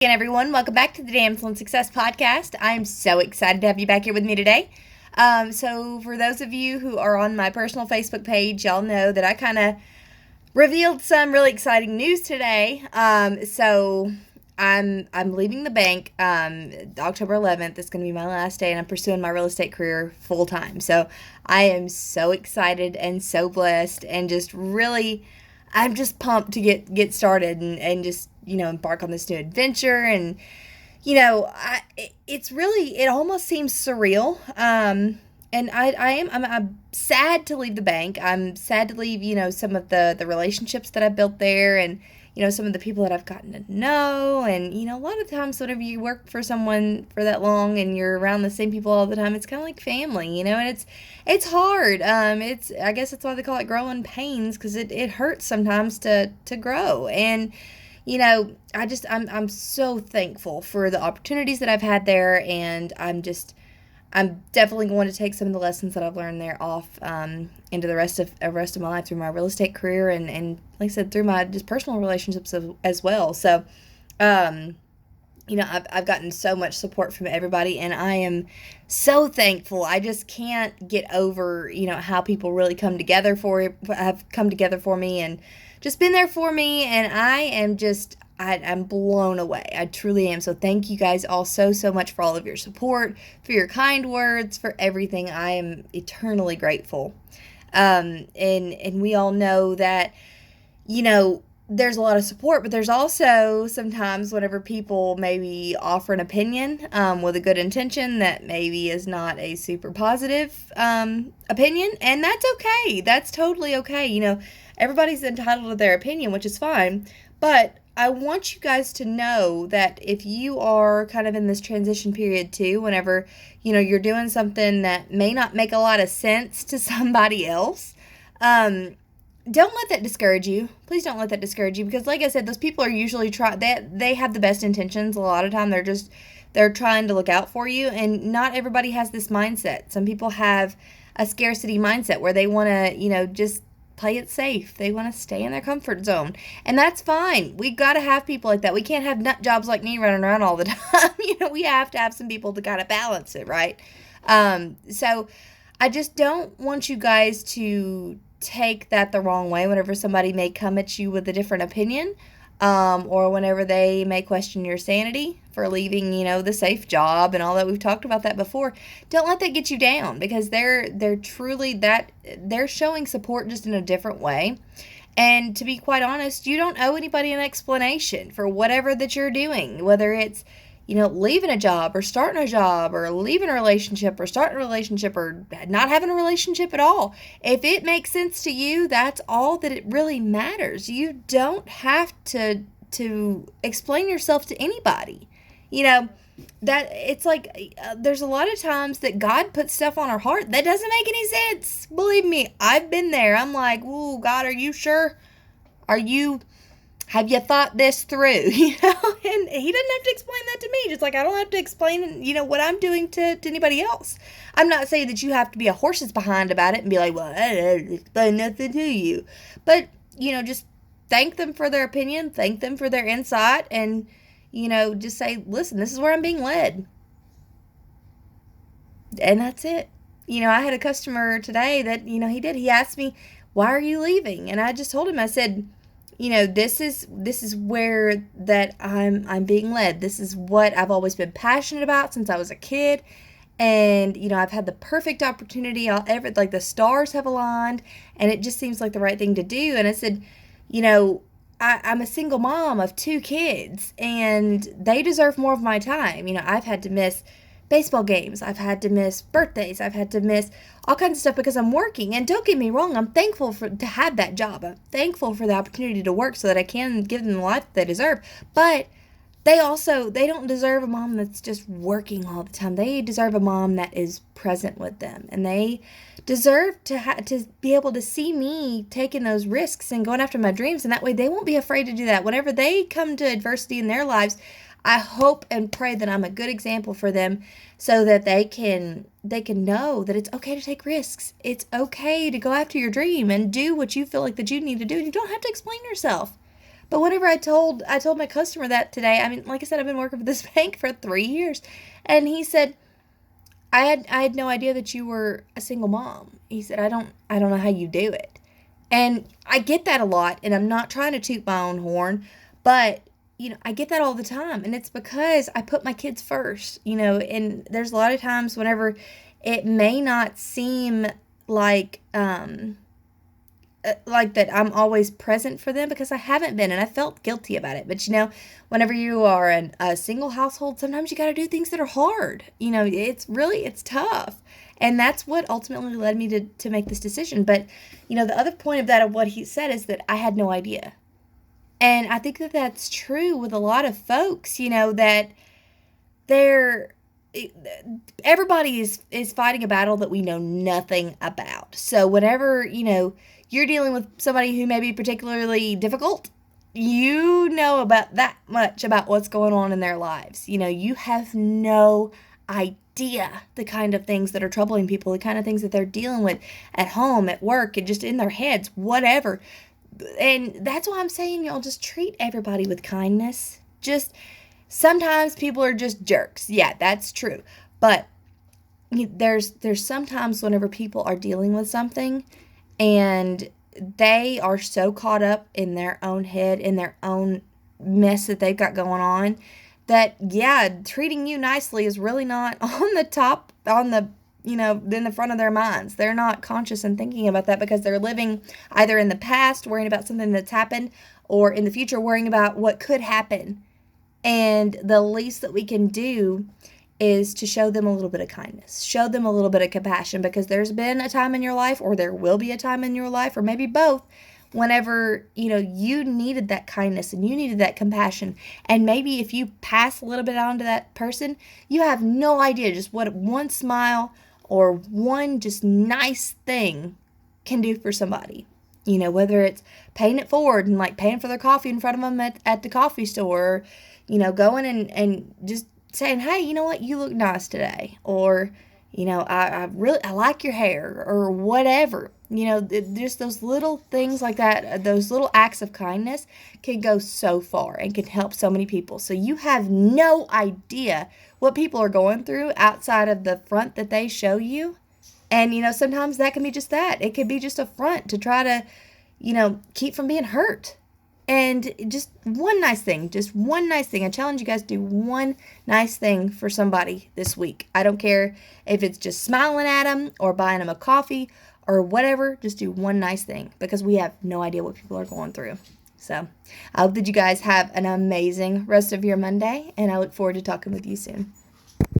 Again, everyone, welcome back to the Damsel in Success podcast. I'm so excited to have you back here with me today. So for those of you who are on my personal Facebook page, y'all know that I kind of revealed some really exciting news today. So I'm leaving the bank October 11th. It's going to be my last day, and I'm pursuing my real estate career full time. So I am so excited and so blessed, and just really, I'm just pumped to get started and just embark on this new adventure. And it's really, it almost seems surreal. And I'm sad to leave the bank. I'm sad to leave, some of the relationships that I built there, and, some of the people that I've gotten to know. And, a lot of times whenever you work for someone for that long and you're around the same people all the time, it's kind of like family, and it's hard. I guess that's why they call it growing pains, because it hurts sometimes to grow. And, I'm so thankful for the opportunities that I've had there, and I'm definitely going to take some of the lessons that I've learned there off into the rest of my life through my real estate career, and like I said, through my just personal relationships as well. So, I've gotten so much support from everybody, and I am so thankful. I just can't get over, how people really have come together for me, and just been there for me, and I'm blown away. I truly am. So thank you guys all so much for all of your support, for your kind words, for everything. I am eternally grateful. And we all know that, there's a lot of support, but there's also sometimes whenever people maybe offer an opinion with a good intention that maybe is not a super positive opinion, and that's okay. That's totally okay. Everybody's entitled to their opinion, which is fine, but I want you guys to know that if you are kind of in this transition period too, whenever, you're doing something that may not make a lot of sense to somebody else, don't let that discourage you. Please don't let that discourage you, because like I said, those people are usually they have the best intentions. A lot of time they're trying to look out for you, and not everybody has this mindset. Some people have a scarcity mindset where they want to, just play it safe. They want to stay in their comfort zone, and that's fine. We got to have people like that. We can't have nut jobs like me running around all the time. We have to have some people to kind of balance it, right? So I just don't want you guys to take that the wrong way whenever somebody may come at you with a different opinion, or whenever they may question your sanity for leaving, the safe job and all that. We've talked about that before. Don't let that get you down, because they're truly they're showing support just in a different way. And to be quite honest, you don't owe anybody an explanation for whatever that you're doing, whether it's, leaving a job or starting a job, or leaving a relationship or starting a relationship, or not having a relationship at all. If it makes sense to you, that's all that it really matters. You don't have to explain yourself to anybody. That it's like there's a lot of times that God puts stuff on our heart that doesn't make any sense. Believe me, I've been there. I'm like, "Ooh, God, are you sure? Have you thought this through?" And he doesn't have to explain that to me, just like I don't have to explain, what I'm doing to anybody else. I'm not saying that you have to be a horse's behind about it and be like, "Well, I don't explain nothing to you." But, just thank them for their opinion, thank them for their insight, and, just say, "Listen, this is where I'm being led." And that's it. I had a customer today that, he asked me, "Why are you leaving?" And I just told him, I said, this is where that I'm being led. This is what I've always been passionate about since I was a kid. And, I've had the perfect opportunity. Like the stars have aligned, and it just seems like the right thing to do. And I said, I'm a single mom of 2 kids, and they deserve more of my time. I've had to miss baseball games. I've had to miss birthdays. I've had to miss all kinds of stuff because I'm working. And don't get me wrong, I'm thankful to have that job. I'm thankful for the opportunity to work so that I can give them the life they deserve. But they don't deserve a mom that's just working all the time. They deserve a mom that is present with them, and they deserve to be able to see me taking those risks and going after my dreams, and that way they won't be afraid to do that. Whenever they come to adversity in their lives, I hope and pray that I'm a good example for them, so that they can know that it's okay to take risks. It's okay to go after your dream and do what you feel like that you need to do. You don't have to explain yourself. But whenever I told my customer that today, I mean, like I said, I've been working for this bank for 3 years, and he said, I had no idea that you were a single mom. He said, I don't know how you do it. And I get that a lot, and I'm not trying to toot my own horn, but I get that all the time, and it's because I put my kids first, and there's a lot of times whenever it may not seem like that I'm always present for them, because I haven't been, and I felt guilty about it. But whenever you are a single household, sometimes you got to do things that are hard. It's tough, and that's what ultimately led me to make this decision. But the other point of what he said is that I had no idea, and I think that that's true with a lot of folks. That they're everybody is fighting a battle that we know nothing about. So whenever you're dealing with somebody who may be particularly difficult, you know about that much about what's going on in their lives. You have no idea the kind of things that are troubling people, the kind of things that they're dealing with at home, at work, and just in their heads, whatever. And that's why I'm saying, y'all, just treat everybody with kindness. Just sometimes people are just jerks. Yeah, that's true. But there's sometimes whenever people are dealing with something and they are so caught up in their own head, in their own mess that they've got going on, that, yeah, treating you nicely is really not on the top, in the front of their minds. They're not conscious and thinking about that, because they're living either in the past, worrying about something that's happened, or in the future, worrying about what could happen. And the least that we can do is to show them a little bit of kindness, show them a little bit of compassion, because there's been a time in your life, or there will be a time in your life, or maybe both, whenever, you needed that kindness and you needed that compassion. And maybe if you pass a little bit on to that person, you have no idea just what one smile or one just nice thing can do for somebody. Whether it's paying it forward and like paying for their coffee in front of them at the coffee store, going and just saying, hey, you know what, you look nice today, or I like your hair, or whatever. Just those little things like that, those little acts of kindness can go so far and can help so many people. So you have no idea what people are going through outside of the front that they show you. And sometimes that can be just that. It could be just a front to try to keep from being hurt. And just one nice thing. I challenge you guys to do one nice thing for somebody this week. I don't care if it's just smiling at them or buying them a coffee or whatever. Just do one nice thing, because we have no idea what people are going through. So I hope that you guys have an amazing rest of your Monday, and I look forward to talking with you soon.